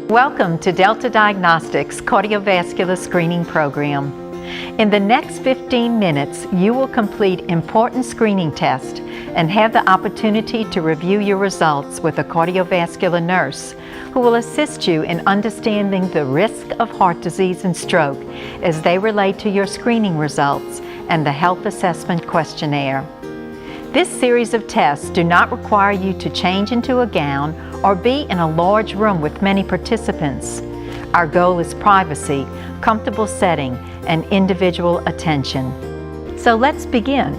Welcome to Delta Diagnostics cardiovascular screening program. In the next 15 minutes, you will complete important screening tests and have the opportunity to review your results with a cardiovascular nurse who will assist you in understanding the risk of heart disease and stroke as they relate to your screening results and the health assessment questionnaire. This series of tests do not require you to change into a gown or be in a large room with many participants. Our goal is privacy, comfortable setting, and individual attention. So let's begin.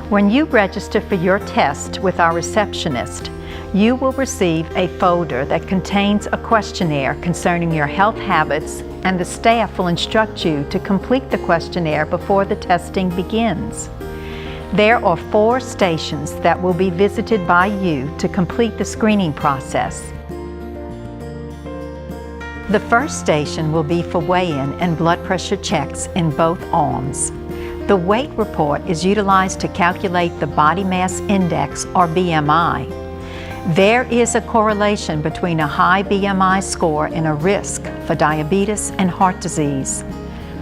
When you register for your test with our receptionist, you will receive a folder that contains a questionnaire concerning your health habits, and the staff will instruct you to complete the questionnaire before the testing begins. There are 4 stations that will be visited by you to complete the screening process. The first station will be for weigh-in and blood pressure checks in both arms. The weight report is utilized to calculate the body mass index, or BMI. There is a correlation between a high BMI score and a risk for diabetes and heart disease.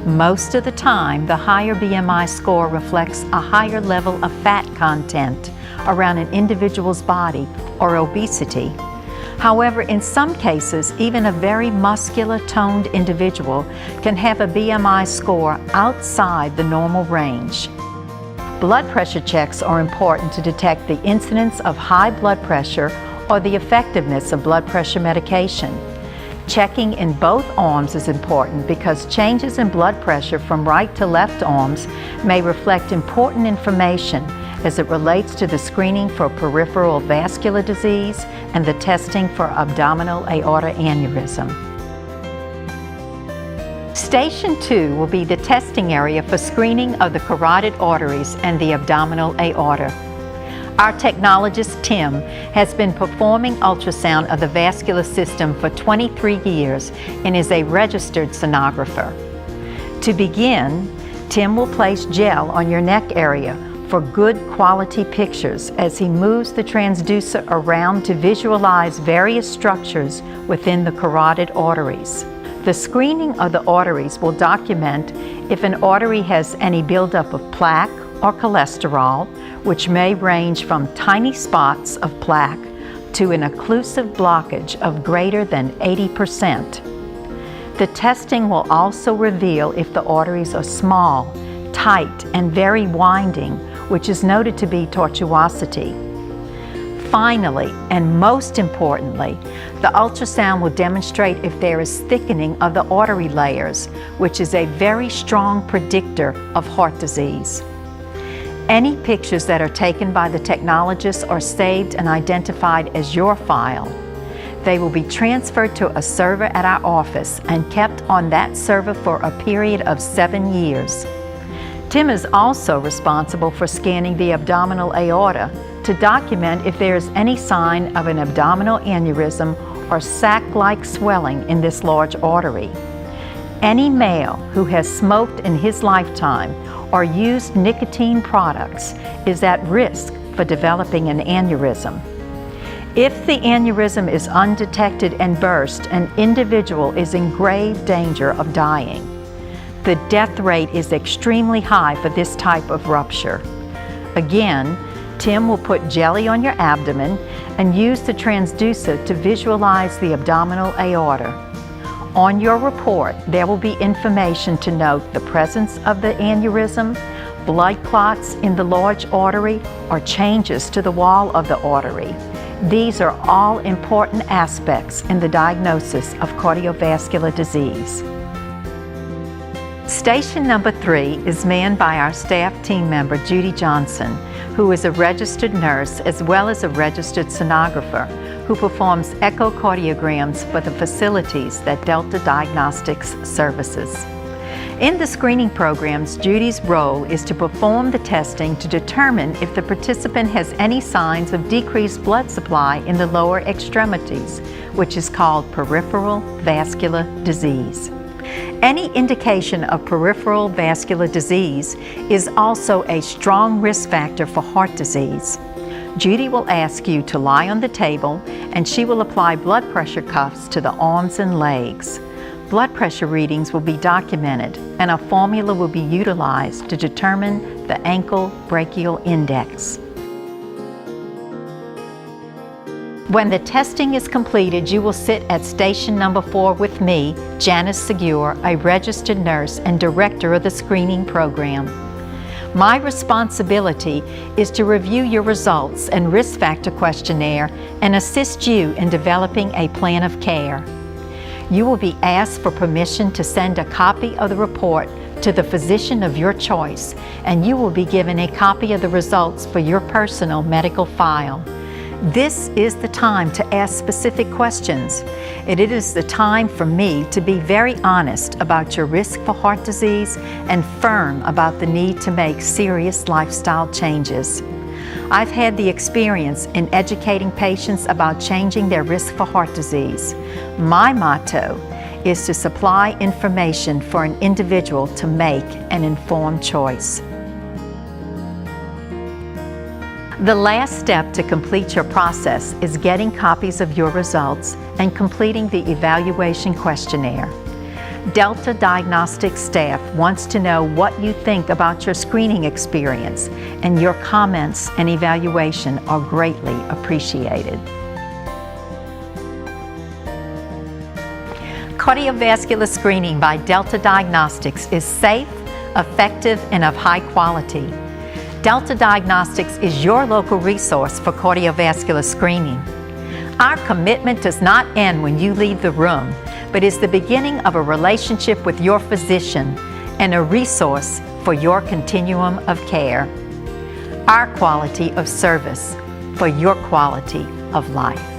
Most of the time, the higher BMI score reflects a higher level of fat content around an individual's body or obesity. However, in some cases, even a very muscular, toned individual can have a BMI score outside the normal range. Blood pressure checks are important to detect the incidence of high blood pressure or the effectiveness of blood pressure medication. Checking in both arms is important because changes in blood pressure from right to left arms may reflect important information as it relates to the screening for peripheral vascular disease and the testing for abdominal aorta aneurysm. Station 2 will be the testing area for screening of the carotid arteries and the abdominal aorta. Our technologist, Tim, has been performing ultrasound of the vascular system for 23 years and is a registered sonographer. To begin, Tim will place gel on your neck area for good quality pictures as he moves the transducer around to visualize various structures within the carotid arteries. The screening of the arteries will document if an artery has any buildup of plaque or cholesterol, which may range from tiny spots of plaque to an occlusive blockage of greater than 80%. The testing will also reveal if the arteries are small, tight, and very winding, which is noted to be tortuosity. Finally, and most importantly, the ultrasound will demonstrate if there is thickening of the artery layers, which is a very strong predictor of heart disease. Any pictures that are taken by the technologist are saved and identified as your file. They will be transferred to a server at our office and kept on that server for a period of 7 years. Tim is also responsible for scanning the abdominal aorta to document if there is any sign of an abdominal aneurysm or sac-like swelling in this large artery. Any male who has smoked in his lifetime or used nicotine products is at risk for developing an aneurysm. If the aneurysm is undetected and burst, an individual is in grave danger of dying. The death rate is extremely high for this type of rupture. Again, Tim will put jelly on your abdomen and use the transducer to visualize the abdominal aorta. On your report, there will be information to note the presence of the aneurysm, blood clots in the large artery, or changes to the wall of the artery. These are all important aspects in the diagnosis of cardiovascular disease. Station number 3 is manned by our staff team member, Judy Johnson, who is a registered nurse as well as a registered sonographer who performs echocardiograms for the facilities that Delta Diagnostics services. In the screening programs, Judy's role is to perform the testing to determine if the participant has any signs of decreased blood supply in the lower extremities, which is called peripheral vascular disease. Any indication of peripheral vascular disease is also a strong risk factor for heart disease. Judy will ask you to lie on the table, and she will apply blood pressure cuffs to the arms and legs. Blood pressure readings will be documented, and a formula will be utilized to determine the ankle brachial index. When the testing is completed, you will sit at station number 4 with me, Janice Segure, a registered nurse and director of the screening program. My responsibility is to review your results and risk factor questionnaire and assist you in developing a plan of care. You will be asked for permission to send a copy of the report to the physician of your choice, and you will be given a copy of the results for your personal medical file. This is the time to ask specific questions. It is the time for me to be very honest about your risk for heart disease and firm about the need to make serious lifestyle changes. I've had the experience in educating patients about changing their risk for heart disease. My motto is to supply information for an individual to make an informed choice. The last step to complete your process is getting copies of your results and completing the evaluation questionnaire. Delta Diagnostics staff wants to know what you think about your screening experience, and your comments and evaluation are greatly appreciated. Cardiovascular screening by Delta Diagnostics is safe, effective, and of high quality. Delta Diagnostics is your local resource for cardiovascular screening. Our commitment does not end when you leave the room, but is the beginning of a relationship with your physician and a resource for your continuum of care. Our quality of service for your quality of life.